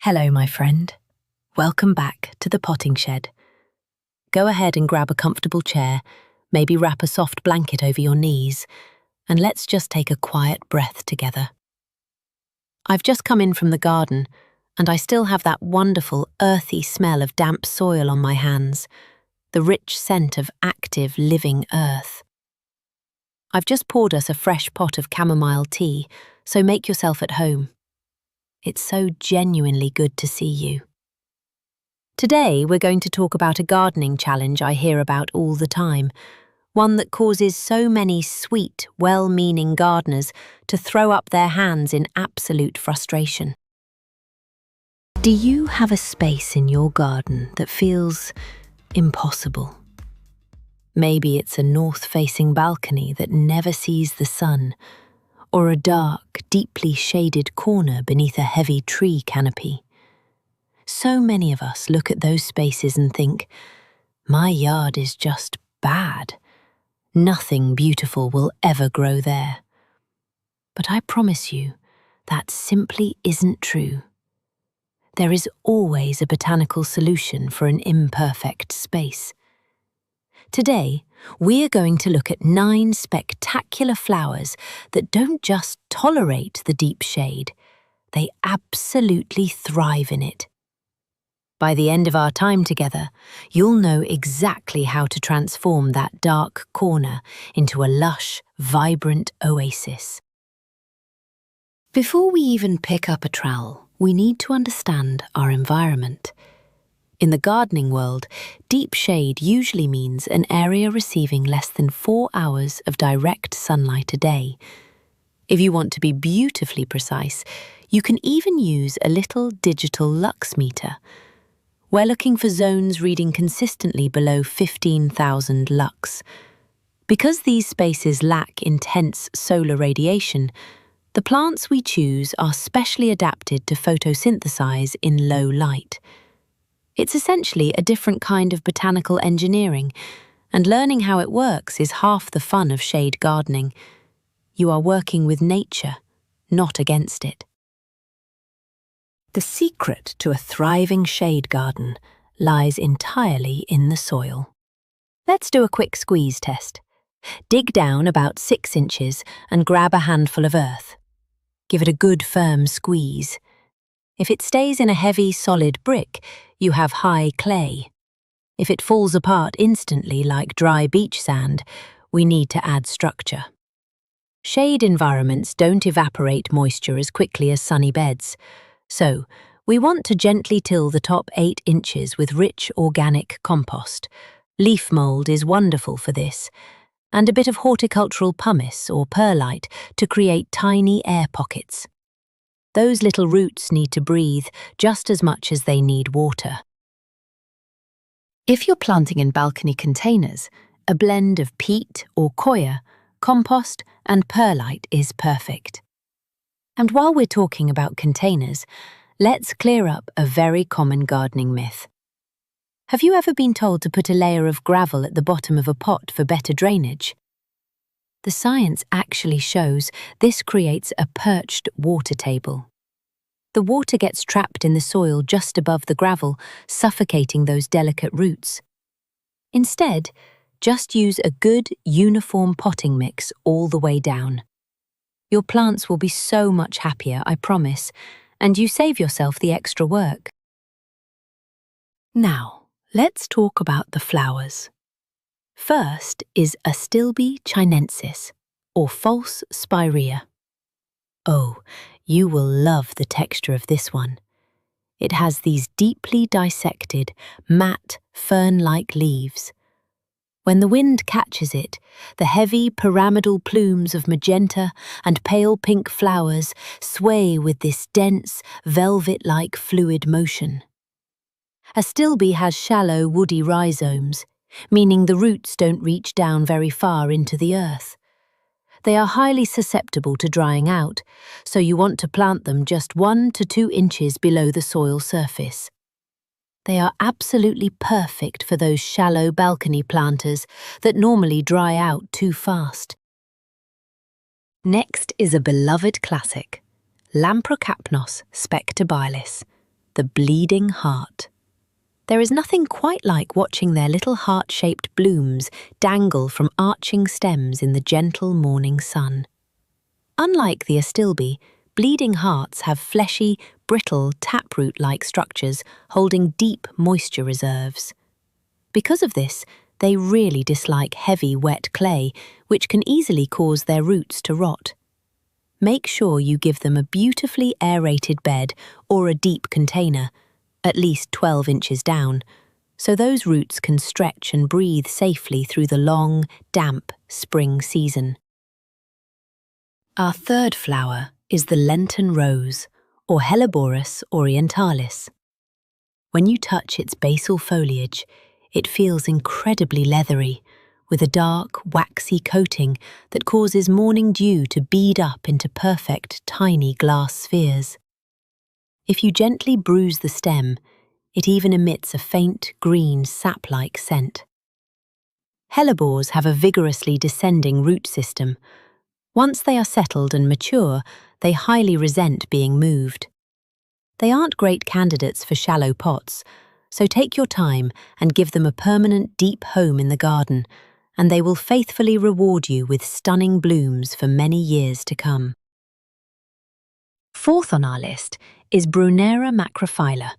Hello, my friend. Welcome back to the potting shed. Go ahead and grab a comfortable chair, maybe wrap a soft blanket over your knees, and let's just take a quiet breath together. I've just come in from the garden, and I still have that wonderful, earthy smell of damp soil on my hands, the rich scent of active, living earth. I've just poured us a fresh pot of chamomile tea, so make yourself at home. It's so genuinely good to see you. Today, we're going to talk about a gardening challenge I hear about all the time, one that causes so many sweet, well-meaning gardeners to throw up their hands in absolute frustration. Do you have a space in your garden that feels impossible? Maybe it's a north-facing balcony that never sees the sun, or a dark, deeply shaded corner beneath a heavy tree canopy. So many of us look at those spaces and think, my yard is just bad. Nothing beautiful will ever grow there. But I promise you, that simply isn't true. There is always a botanical solution for an imperfect space. Today, we're going to look at 9 spectacular flowers that don't just tolerate the deep shade, they absolutely thrive in it. By the end of our time together, you'll know exactly how to transform that dark corner into a lush, vibrant oasis. Before we even pick up a trowel, we need to understand our environment. In the gardening world, deep shade usually means an area receiving less than 4 hours of direct sunlight a day. If you want to be beautifully precise, you can even use a little digital lux meter. We're looking for zones reading consistently below 15,000 lux. Because these spaces lack intense solar radiation, the plants we choose are specially adapted to photosynthesize in low light. It's essentially a different kind of botanical engineering, and learning how it works is half the fun of shade gardening. You are working with nature, not against it. The secret to a thriving shade garden lies entirely in the soil. Let's do a quick squeeze test. Dig down about 6 inches and grab a handful of earth. Give it a good firm squeeze. If it stays in a heavy, solid brick, you have high clay. If it falls apart instantly like dry beach sand, we need to add structure. Shade environments don't evaporate moisture as quickly as sunny beds, so we want to gently till the top 8 inches with rich organic compost. Leaf mold is wonderful for this, and a bit of horticultural pumice or perlite to create tiny air pockets. Those little roots need to breathe just as much as they need water. If you're planting in balcony containers, a blend of peat or coir, compost and perlite is perfect. And while we're talking about containers, let's clear up a very common gardening myth. Have you ever been told to put a layer of gravel at the bottom of a pot for better drainage? The science actually shows this creates a perched water table. The water gets trapped in the soil just above the gravel, suffocating those delicate roots. Instead, just use a good, uniform potting mix all the way down. Your plants will be so much happier, I promise, and you save yourself the extra work. Now, let's talk about the flowers. First is Astilbe chinensis, or false spirea. Oh, you will love the texture of this one. It has these deeply dissected, matte, fern-like leaves. When the wind catches it, the heavy pyramidal plumes of magenta and pale pink flowers sway with this dense, velvet-like fluid motion. Astilbe has shallow, woody rhizomes, meaning the roots don't reach down very far into the earth. They are highly susceptible to drying out, so you want to plant them just 1 to 2 inches below the soil surface. They are absolutely perfect for those shallow balcony planters that normally dry out too fast. Next is a beloved classic, Lamprocapnos spectabilis, the bleeding heart. There is nothing quite like watching their little heart-shaped blooms dangle from arching stems in the gentle morning sun. Unlike the Astilbe, bleeding hearts have fleshy, brittle, taproot-like structures holding deep moisture reserves. Because of this, they really dislike heavy, wet clay, which can easily cause their roots to rot. Make sure you give them a beautifully aerated bed or a deep container, at least 12 inches down, so those roots can stretch and breathe safely through the long, damp spring season. Our third flower is the Lenten rose, or Helleborus orientalis. When you touch its basal foliage, it feels incredibly leathery, with a dark, waxy coating that causes morning dew to bead up into perfect, tiny glass spheres. If you gently bruise the stem, it even emits a faint, green, sap-like scent. Hellebores have a vigorously descending root system. Once they are settled and mature, they highly resent being moved. They aren't great candidates for shallow pots, so take your time and give them a permanent deep home in the garden, and they will faithfully reward you with stunning blooms for many years to come. Fourth on our list is Brunera macrophylla,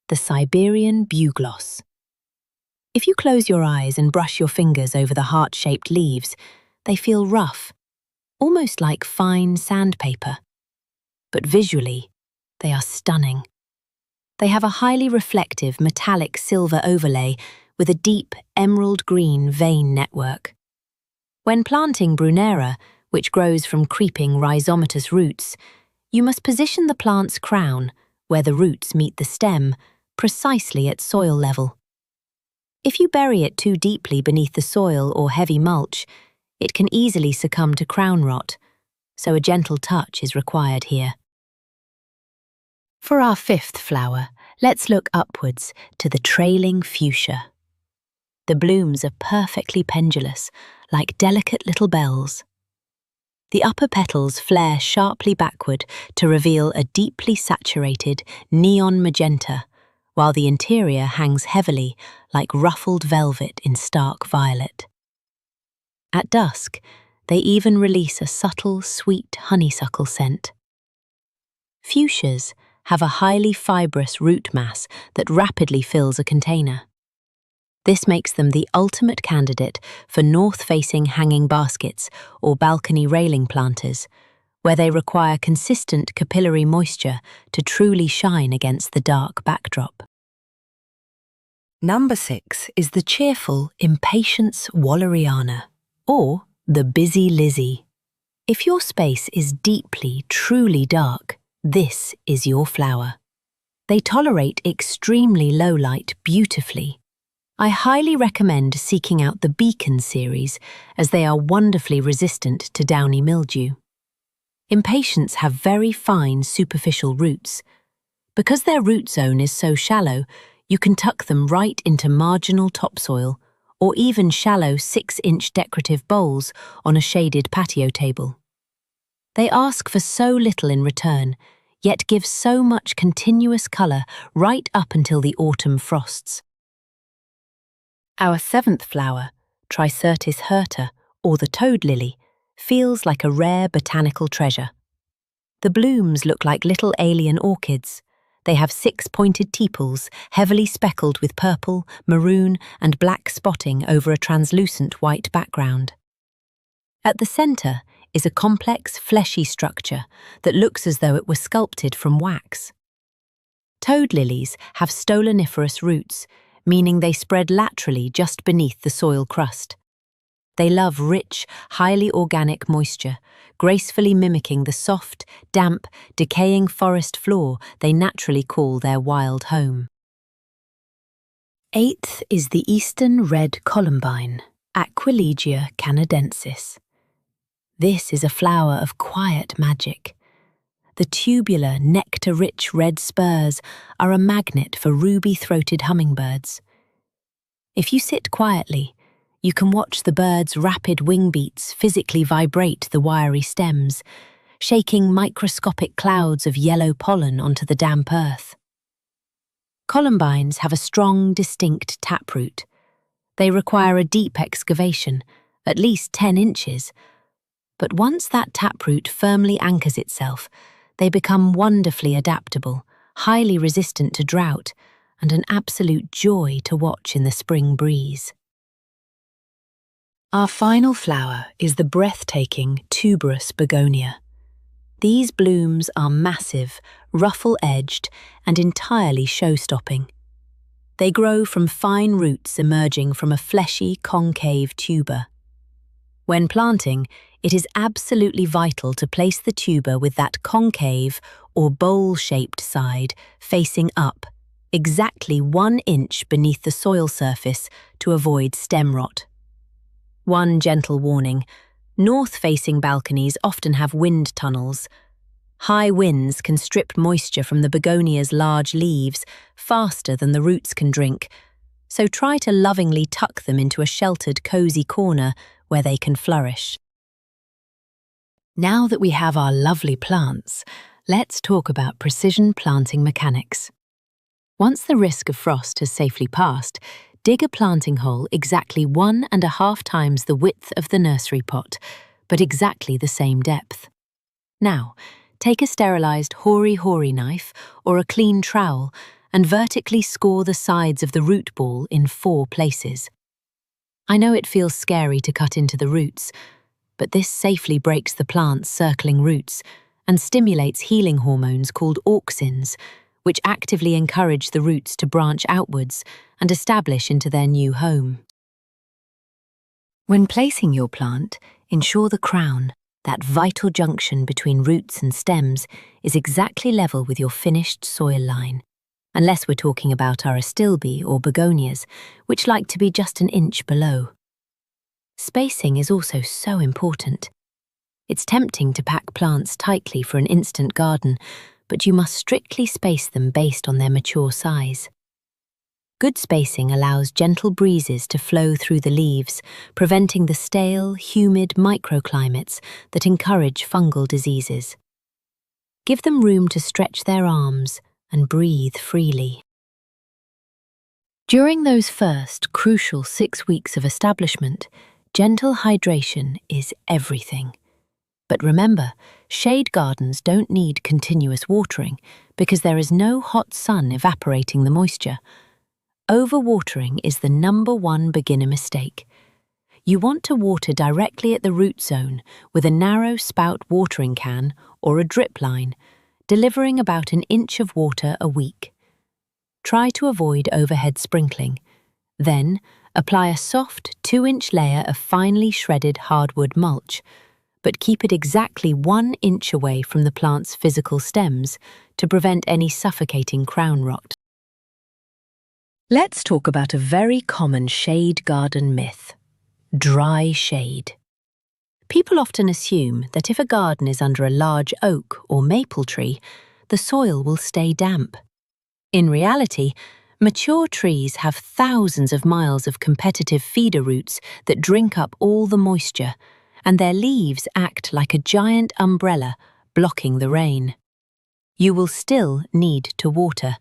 the Siberian bugloss. If you close your eyes and brush your fingers over the heart-shaped leaves, they feel rough, almost like fine sandpaper. But visually, they are stunning. They have a highly reflective metallic silver overlay with a deep emerald green vein network. When planting Brunera, which grows from creeping rhizomatous roots, you must position the plant's crown, where the roots meet the stem, precisely at soil level. If you bury it too deeply beneath the soil or heavy mulch, it can easily succumb to crown rot, so a gentle touch is required here. For our fifth flower, let's look upwards to the Trailing Fuchsia. The blooms are perfectly pendulous, like delicate little bells. The upper petals flare sharply backward to reveal a deeply saturated neon magenta, while the interior hangs heavily like ruffled velvet in stark violet. At dusk, they even release a subtle, sweet honeysuckle scent. Fuchsias have a highly fibrous root mass that rapidly fills a container. This makes them the ultimate candidate for north-facing hanging baskets or balcony railing planters, where they require consistent capillary moisture to truly shine against the dark backdrop. Number 6 is the cheerful Impatiens walleriana, or the Busy Lizzie. If your space is deeply, truly dark, this is your flower. They tolerate extremely low light beautifully. I highly recommend seeking out the Beacon series, as they are wonderfully resistant to downy mildew. Impatiens have very fine superficial roots. Because their root zone is so shallow, you can tuck them right into marginal topsoil, or even shallow 6-inch decorative bowls on a shaded patio table. They ask for so little in return, yet give so much continuous colour right up until the autumn frosts. Our 7th flower, Tricertis hirta, or the toad lily, feels like a rare botanical treasure. The blooms look like little alien orchids. They have 6 pointed tepals, heavily speckled with purple, maroon, and black spotting over a translucent white background. At the centre is a complex, fleshy structure that looks as though it were sculpted from wax. Toad lilies have stoloniferous roots, meaning they spread laterally just beneath the soil crust. They love rich, highly organic moisture, gracefully mimicking the soft, damp, decaying forest floor they naturally call their wild home. 8th is the eastern red columbine, Aquilegia canadensis. This is a flower of quiet magic. The tubular, nectar-rich red spurs are a magnet for ruby-throated hummingbirds. If you sit quietly, you can watch the birds' rapid wing beats physically vibrate the wiry stems, shaking microscopic clouds of yellow pollen onto the damp earth. Columbines have a strong, distinct taproot. They require a deep excavation, at least 10 inches. But once that taproot firmly anchors itself, they become wonderfully adaptable, highly resistant to drought, and an absolute joy to watch in the spring breeze. Our final flower is the breathtaking tuberous begonia. These blooms are massive, ruffle-edged, and entirely show-stopping. They grow from fine roots emerging from a fleshy, concave tuber. When planting, it is absolutely vital to place the tuber with that concave or bowl-shaped side facing up, exactly 1 inch beneath the soil surface to avoid stem rot. One gentle warning: north-facing balconies often have wind tunnels. High winds can strip moisture from the begonia's large leaves faster than the roots can drink, so try to lovingly tuck them into a sheltered, cozy corner where they can flourish. Now that we have our lovely plants, let's talk about precision planting mechanics. Once the risk of frost has safely passed, dig a planting hole exactly 1.5 times the width of the nursery pot, but exactly the same depth. Now, take a sterilised hori-hori knife or a clean trowel and vertically score the sides of the root ball in 4 places. I know it feels scary to cut into the roots, but this safely breaks the plant's circling roots and stimulates healing hormones called auxins, which actively encourage the roots to branch outwards and establish into their new home. When placing your plant, ensure the crown, that vital junction between roots and stems, is exactly level with your finished soil line, unless we're talking about our Astilbe or begonias, which like to be just 1 inch below. Spacing is also so important. It's tempting to pack plants tightly for an instant garden, but you must strictly space them based on their mature size. Good spacing allows gentle breezes to flow through the leaves, preventing the stale, humid microclimates that encourage fungal diseases. Give them room to stretch their arms and breathe freely. During those first crucial 6 weeks of establishment, gentle hydration is everything. But remember, shade gardens don't need continuous watering because there is no hot sun evaporating the moisture. Overwatering is the #1 beginner mistake. You want to water directly at the root zone with a narrow spout watering can or a drip line, delivering about 1 inch of water a week. Try to avoid overhead sprinkling. Then, apply a soft 2-inch layer of finely shredded hardwood mulch, but keep it exactly 1 inch away from the plant's physical stems to prevent any suffocating crown rot. Let's talk about a very common shade garden myth: dry shade. People often assume that if a garden is under a large oak or maple tree, the soil will stay damp. In reality, mature trees have thousands of miles of competitive feeder roots that drink up all the moisture, and their leaves act like a giant umbrella, blocking the rain. You will still need to water,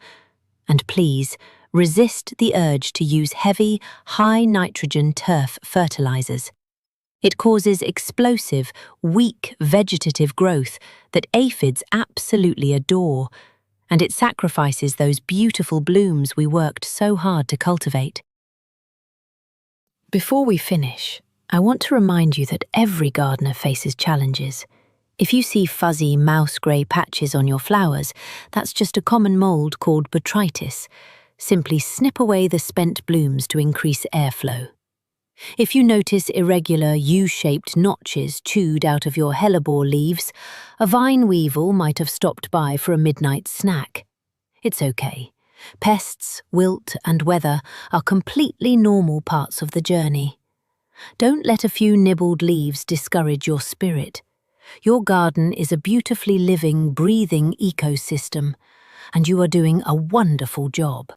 and please, resist the urge to use heavy, high-nitrogen turf fertilizers. It causes explosive, weak vegetative growth that aphids absolutely adore, and it sacrifices those beautiful blooms we worked so hard to cultivate. Before we finish, I want to remind you that every gardener faces challenges. If you see fuzzy, mouse-grey patches on your flowers, that's just a common mold called botrytis. Simply snip away the spent blooms to increase airflow. If you notice irregular, U-shaped notches chewed out of your hellebore leaves, a vine weevil might have stopped by for a midnight snack. It's okay. Pests, wilt, and weather are completely normal parts of the journey. Don't let a few nibbled leaves discourage your spirit. Your garden is a beautifully living, breathing ecosystem, and you are doing a wonderful job.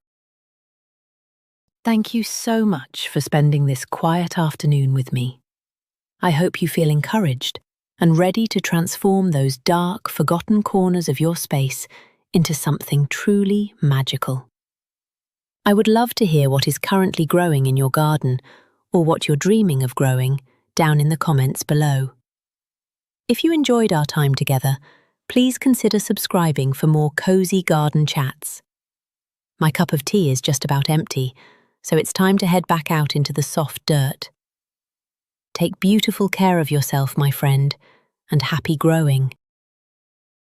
Thank you so much for spending this quiet afternoon with me. I hope you feel encouraged and ready to transform those dark, forgotten corners of your space into something truly magical. I would love to hear what is currently growing in your garden or what you're dreaming of growing down in the comments below. If you enjoyed our time together, please consider subscribing for more cozy garden chats. My cup of tea is just about empty, so it's time to head back out into the soft dirt. Take beautiful care of yourself, my friend, and happy growing.